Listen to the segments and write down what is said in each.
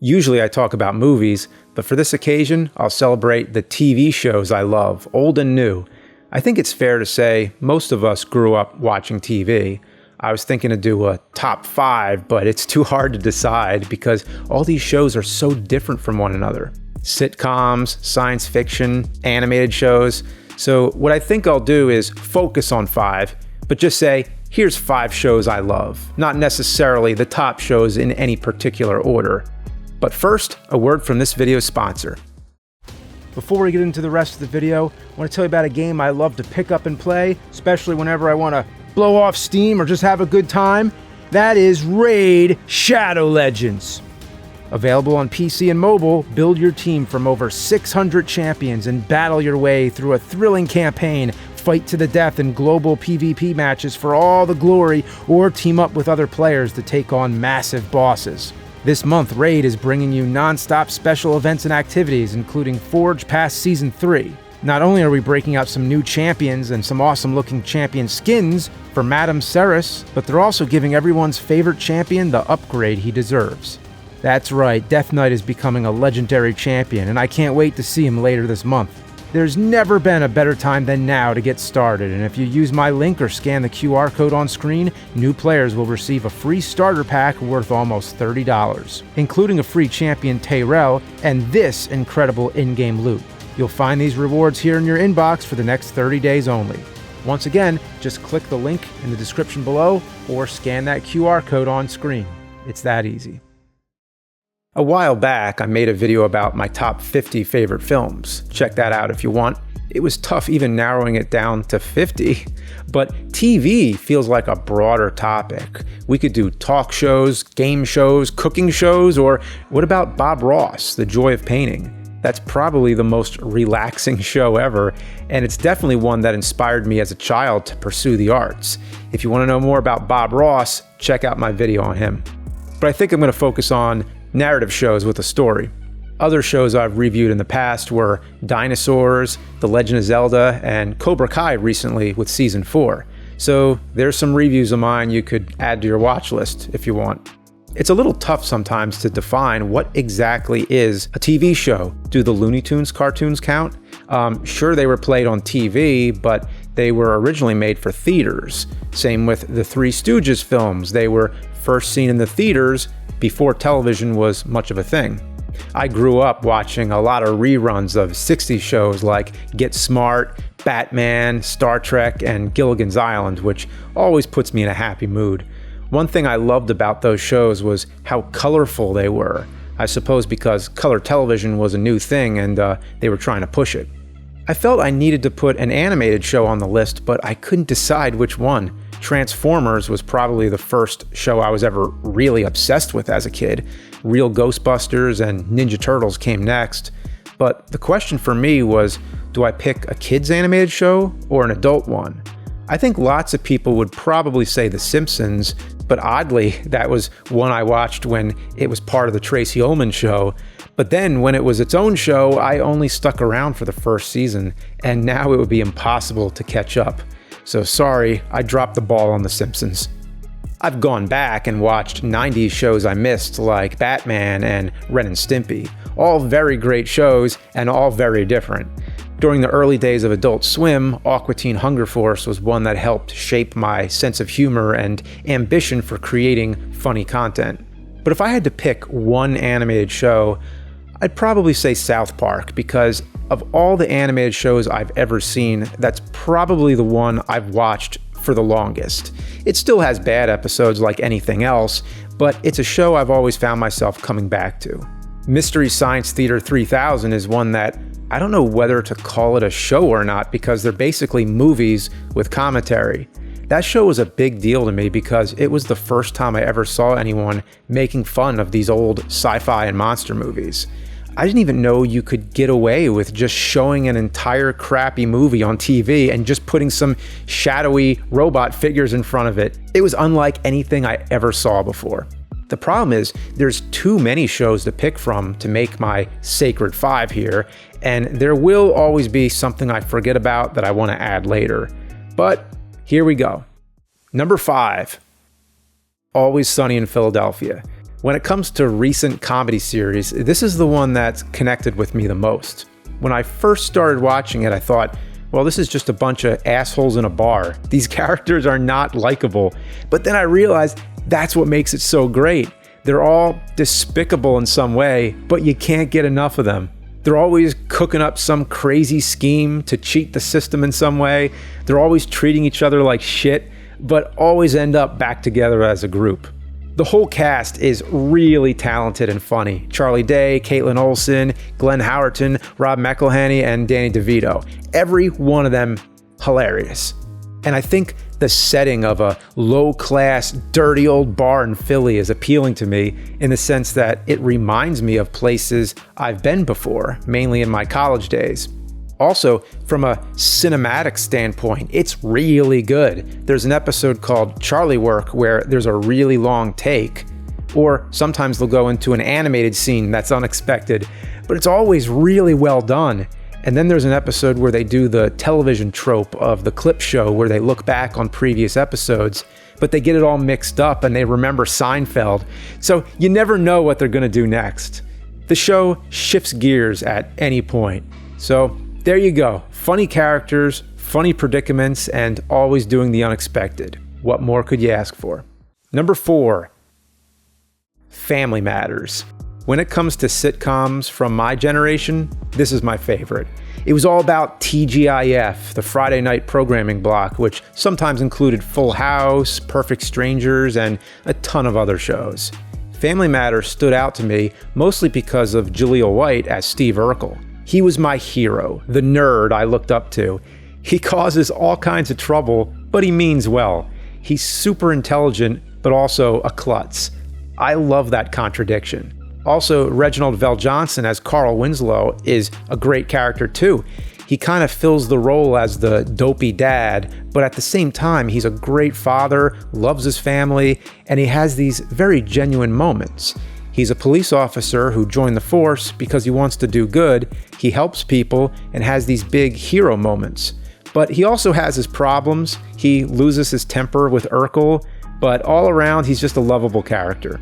Usually I talk about movies, but for this occasion, I'll celebrate the TV shows I love, old and new. I think it's fair to say most of us grew up watching TV. I was thinking to do a top 5, but it's too hard to decide because all these shows are so different from one another. Sitcoms, science fiction, animated shows. So what I think I'll do is focus on 5, but just say, here's 5 shows I love, not necessarily the top shows in any particular order. But first, a word from this video's sponsor. Before we get into the rest of the video, I want to tell you about a game I love to pick up and play, especially whenever I want to blow off steam or just have a good time. That is Raid Shadow Legends. Available on PC and mobile, build your team from over 600 champions and battle your way through a thrilling campaign. Fight to the death in global PvP matches for all the glory, or team up with other players to take on massive bosses. This month, Raid is bringing you non-stop special events and activities, including Forge Pass Season 3. Not only are we breaking out some new champions and some awesome-looking champion skins for Madame Ceres, but they're also giving everyone's favorite champion the upgrade he deserves. That's right, Death Knight is becoming a legendary champion, and I can't wait to see him later this month. There's never been a better time than now to get started, and if you use my link or scan the QR code on screen, new players will receive a free starter pack worth almost $30, including a free champion Tyrell and this incredible in-game loot. You'll find these rewards here in your inbox for the next 30 days only. Once again, just click the link in the description below or scan that QR code on screen. It's that easy. A while back, I made a video about my top 50 favorite films. Check that out if you want. It was tough even narrowing it down to 50, but TV feels like a broader topic. We could do talk shows, game shows, cooking shows, or what about Bob Ross, The Joy of Painting? That's probably the most relaxing show ever, and it's definitely one that inspired me as a child to pursue the arts. If you want to know more about Bob Ross, check out my video on him. But I think I'm going to focus on narrative shows with a story. Other shows I've reviewed in the past were Dinosaurs, The Legend of Zelda, and Cobra Kai recently with Season 4. So there's some reviews of mine you could add to your watch list if you want. It's a little tough sometimes to define what exactly is a TV show. Do the Looney Tunes cartoons count? Sure, they were played on TV, but they were originally made for theaters. Same with the Three Stooges films. They were first seen in the theaters before television was much of a thing. I grew up watching a lot of reruns of 60s shows like Get Smart, Batman, Star Trek, and Gilligan's Island, which always puts me in a happy mood. One thing I loved about those shows was how colorful they were. I suppose because color television was a new thing and they were trying to push it. I felt I needed to put an animated show on the list, but I couldn't decide which one. Transformers was probably the first show I was ever really obsessed with as a kid. Real Ghostbusters and Ninja Turtles came next. But the question for me was, do I pick a kids animated show or an adult one? I think lots of people would probably say The Simpsons, but oddly, that was one I watched when it was part of the Tracy Ullman show. But then when it was its own show, I only stuck around for the first season, and now it would be impossible to catch up. So sorry, I dropped the ball on The Simpsons. I've gone back and watched 90s shows I missed, like Batman and Ren and Stimpy. All very great shows and all very different. During the early days of Adult Swim, Aqua Teen Hunger Force was one that helped shape my sense of humor and ambition for creating funny content. But if I had to pick one animated show, I'd probably say South Park, because of all the animated shows I've ever seen, that's probably the one I've watched for the longest. It still has bad episodes like anything else, but it's a show I've always found myself coming back to. Mystery Science Theater 3000 is one that I don't know whether to call it a show or not, because they're basically movies with commentary. That show was a big deal to me because it was the first time I ever saw anyone making fun of these old sci-fi and monster movies. I didn't even know you could get away with just showing an entire crappy movie on TV and just putting some shadowy robot figures in front of it. It was unlike anything I ever saw before. The problem is there's too many shows to pick from to make my sacred 5 here, and there will always be something I forget about that I want to add later. But here we go. Number 5, Always Sunny in Philadelphia. When it comes to recent comedy series, this is the one that's connected with me the most. When I first started watching it, I thought, well, this is just a bunch of assholes in a bar. These characters are not likable. But then I realized that's what makes it so great. They're all despicable in some way, but you can't get enough of them. They're always cooking up some crazy scheme to cheat the system in some way. They're always treating each other like shit, but always end up back together as a group. The whole cast is really talented and funny. Charlie Day, Caitlin Olsen, Glenn Howerton, Rob McElhenney, and Danny DeVito. Every one of them hilarious. And I think the setting of a low-class, dirty old bar in Philly is appealing to me in the sense that it reminds me of places I've been before, mainly in my college days. Also, from a cinematic standpoint, it's really good. There's an episode called Charlie Work where there's a really long take, or sometimes they'll go into an animated scene that's unexpected, but it's always really well done. And then there's an episode where they do the television trope of the clip show where they look back on previous episodes, but they get it all mixed up and they remember Seinfeld. So you never know what they're going to do next. The show shifts gears at any point. So there you go. Funny characters, funny predicaments, and always doing the unexpected. What more could you ask for? Number 4, Family Matters. When it comes to sitcoms from my generation, this is my favorite. It was all about TGIF, the Friday night programming block, which sometimes included Full House, Perfect Strangers, and a ton of other shows. Family Matters stood out to me mostly because of Jaleel White as Steve Urkel. He was my hero, the nerd I looked up to. He causes all kinds of trouble, but he means well. He's super intelligent, but also a klutz. I love that contradiction. Also, Reginald VelJohnson as Carl Winslow is a great character too. He kind of fills the role as the dopey dad, but at the same time, he's a great father, loves his family, and he has these very genuine moments. He's a police officer who joined the force because he wants to do good. He helps people and has these big hero moments. But he also has his problems. He loses his temper with Urkel, but all around, he's just a lovable character.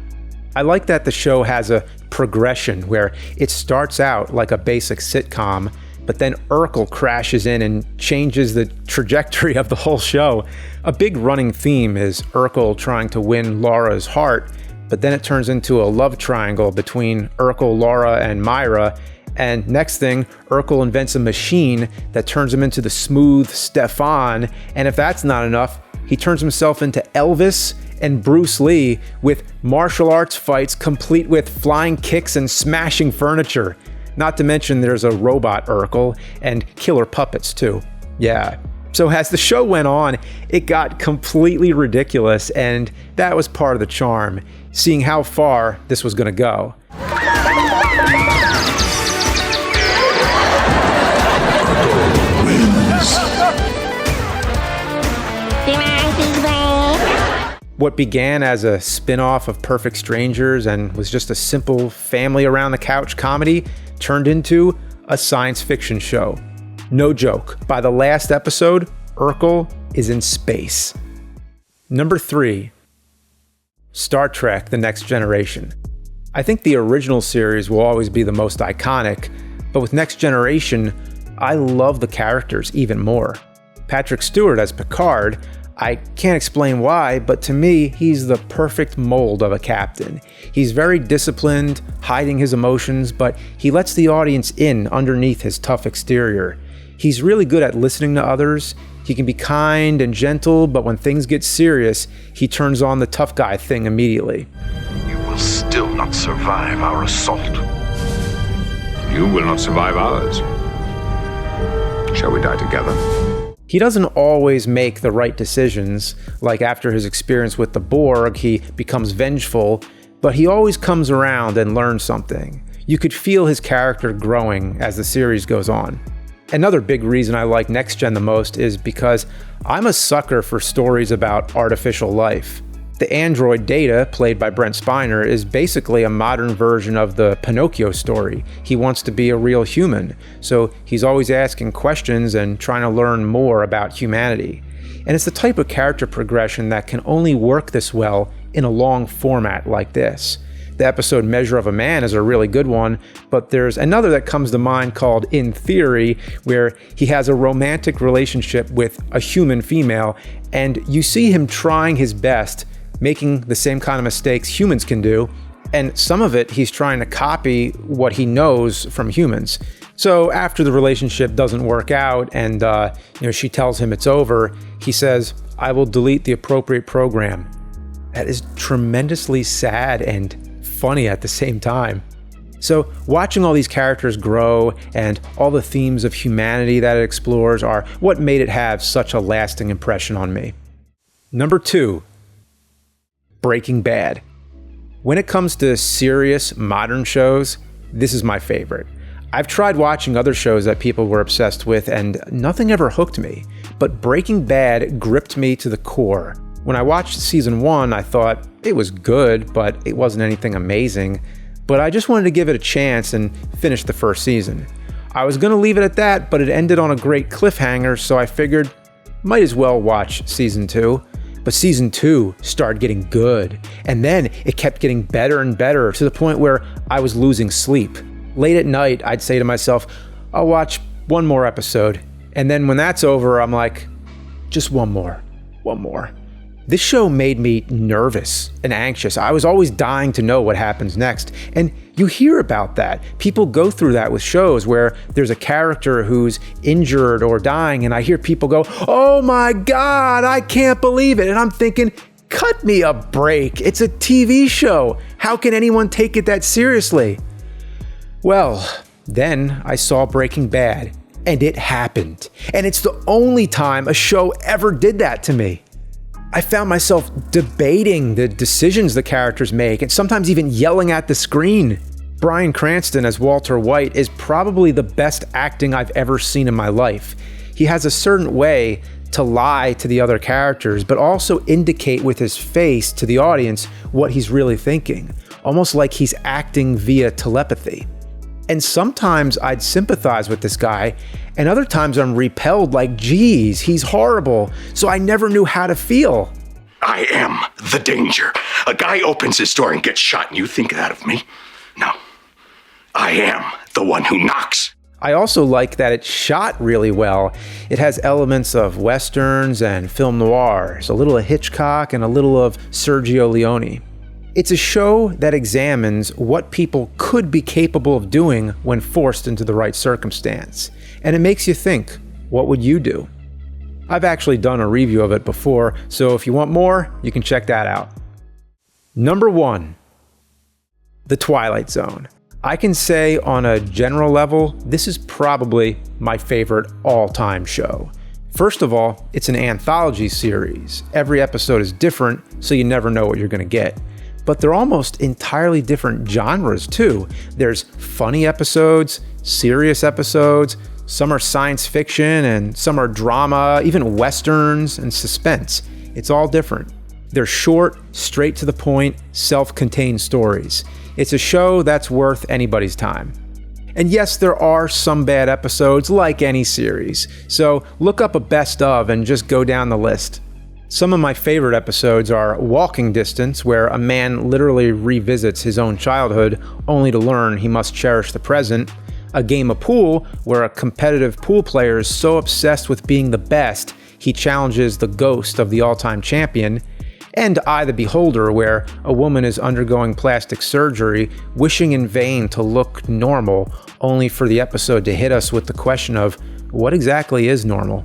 I like that the show has a progression where it starts out like a basic sitcom, but then Urkel crashes in and changes the trajectory of the whole show. A big running theme is Urkel trying to win Laura's heart, but then it turns into a love triangle between Urkel, Laura, and Myra. And next thing, Urkel invents a machine that turns him into the smooth Stefan. And if that's not enough, he turns himself into Elvis and Bruce Lee with martial arts fights complete with flying kicks and smashing furniture. Not to mention there's a robot Urkel and killer puppets too. Yeah. So as the show went on, it got completely ridiculous, and that was part of the charm, seeing how far this was going to go. What began as a spin-off of Perfect Strangers and was just a simple family around the couch comedy turned into a science fiction show. No joke, by the last episode, Urkel is in space. Number 3, Star Trek: The Next Generation. I think the original series will always be the most iconic, but with Next Generation, I love the characters even more. Patrick Stewart as Picard, I can't explain why, but to me, he's the perfect mold of a captain. He's very disciplined, hiding his emotions, but he lets the audience in underneath his tough exterior. He's really good at listening to others. He can be kind and gentle, but when things get serious, he turns on the tough guy thing immediately. You will still not survive our assault. You will not survive ours. Shall we die together? He doesn't always make the right decisions, like after his experience with the Borg, he becomes vengeful, but he always comes around and learns something. You could feel his character growing as the series goes on. Another big reason I like Next Gen the most is because I'm a sucker for stories about artificial life. The android Data, played by Brent Spiner, is basically a modern version of the Pinocchio story. He wants to be a real human, so he's always asking questions and trying to learn more about humanity. And it's the type of character progression that can only work this well in a long format like this. the episode Measure of a Man is a really good one, but there's another that comes to mind called In Theory, where he has a romantic relationship with a human female, and you see him trying his best, making the same kind of mistakes humans can do, and some of it he's trying to copy what he knows from humans. So after the relationship doesn't work out and she tells him it's over, he says, "I will delete the appropriate program." That is tremendously sad and funny at the same time. So watching all these characters grow and all the themes of humanity that it explores are what made it have such a lasting impression on me. Number 2, Breaking Bad. When it comes to serious modern shows, this is my favorite. I've tried watching other shows that people were obsessed with and nothing ever hooked me, but Breaking Bad gripped me to the core. When I watched season 1, I thought it was good, but it wasn't anything amazing. But I just wanted to give it a chance and finish the first season. I was going to leave it at that, but it ended on a great cliffhanger, so I figured, might as well watch season 2. But season 2 started getting good, and then it kept getting better and better to the point where I was losing sleep. Late at night, I'd say to myself, I'll watch one more episode. And then when that's over, I'm like, just one more. This show made me nervous and anxious. I was always dying to know what happens next. And you hear about that. People go through that with shows where there's a character who's injured or dying, and I hear people go, "Oh my God, I can't believe it." And I'm thinking, cut me a break. It's a TV show. How can anyone take it that seriously? Well, then I saw Breaking Bad, and it happened. And it's the only time a show ever did that to me. I found myself debating the decisions the characters make and sometimes even yelling at the screen. Bryan Cranston as Walter White is probably the best acting I've ever seen in my life. He has a certain way to lie to the other characters, but also indicate with his face to the audience what he's really thinking, almost like he's acting via telepathy. And sometimes I'd sympathize with this guy, and other times I'm repelled like, geez, he's horrible, so I never knew how to feel. I am the danger. A guy opens his door and gets shot, and you think that of me? No. I am the one who knocks. I also like that it's shot really well. It has elements of westerns and film noirs, a little of Hitchcock and a little of Sergio Leone. It's a show that examines what people could be capable of doing when forced into the right circumstance. And it makes you think, what would you do? I've actually done a review of it before, so if you want more, you can check that out. Number 1, The Twilight Zone. I can say on a general level, this is probably my favorite all-time show. First of all, it's an anthology series. Every episode is different, so you never know what you're going to get. But they're almost entirely different genres too. There's funny episodes, serious episodes, some are science fiction and some are drama, even westerns and suspense. It's all different. They're short, straight to the point, self-contained stories. It's a show that's worth anybody's time. And yes, there are some bad episodes like any series, so look up a best of and just go down the list. Some of my favorite episodes are Walking Distance, where a man literally revisits his own childhood only to learn he must cherish the present. A Game of Pool, where a competitive pool player is so obsessed with being the best, he challenges the ghost of the all-time champion. And Eye the Beholder, where a woman is undergoing plastic surgery, wishing in vain to look normal, only for the episode to hit us with the question of, what exactly is normal?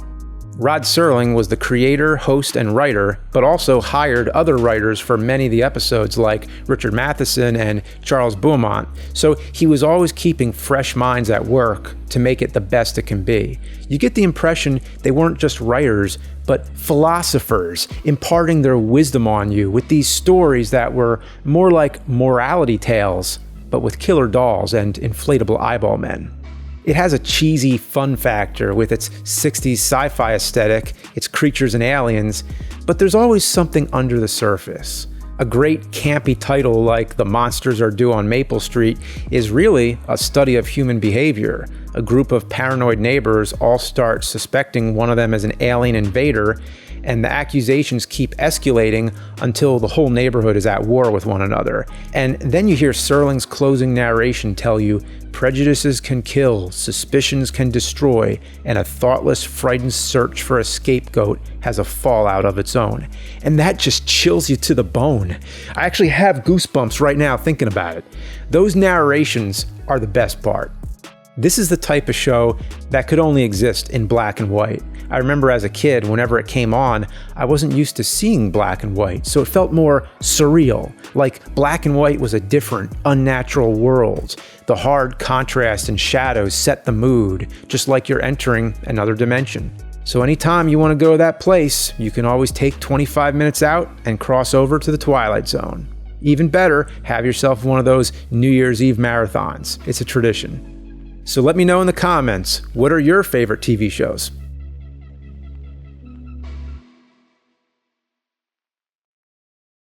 Rod Serling was the creator, host, and writer, but also hired other writers for many of the episodes like Richard Matheson and Charles Beaumont, so he was always keeping fresh minds at work to make it the best it can be. You get the impression they weren't just writers, but philosophers imparting their wisdom on you with these stories that were more like morality tales, but with killer dolls and inflatable eyeball men. It has a cheesy fun factor with its 60s sci-fi aesthetic, its creatures and aliens, but there's always something under the surface. A great campy title like The Monsters Are Due on Maple Street is really a study of human behavior. A group of paranoid neighbors all start suspecting one of them as an alien invader, and the accusations keep escalating until the whole neighborhood is at war with one another. And then you hear Serling's closing narration tell you, prejudices can kill, suspicions can destroy, and a thoughtless, frightened search for a scapegoat has a fallout of its own. And that just chills you to the bone. I actually have goosebumps right now thinking about it. Those narrations are the best part. This is the type of show that could only exist in black and white. I remember as a kid, whenever it came on, I wasn't used to seeing black and white, so it felt more surreal, like black and white was a different, unnatural world. The hard contrast and shadows set the mood, just like you're entering another dimension. So anytime you want to go to that place, you can always take 25 minutes out and cross over to the Twilight Zone. Even better, have yourself one of those New Year's Eve marathons. It's a tradition. So let me know in the comments, what are your favorite TV shows?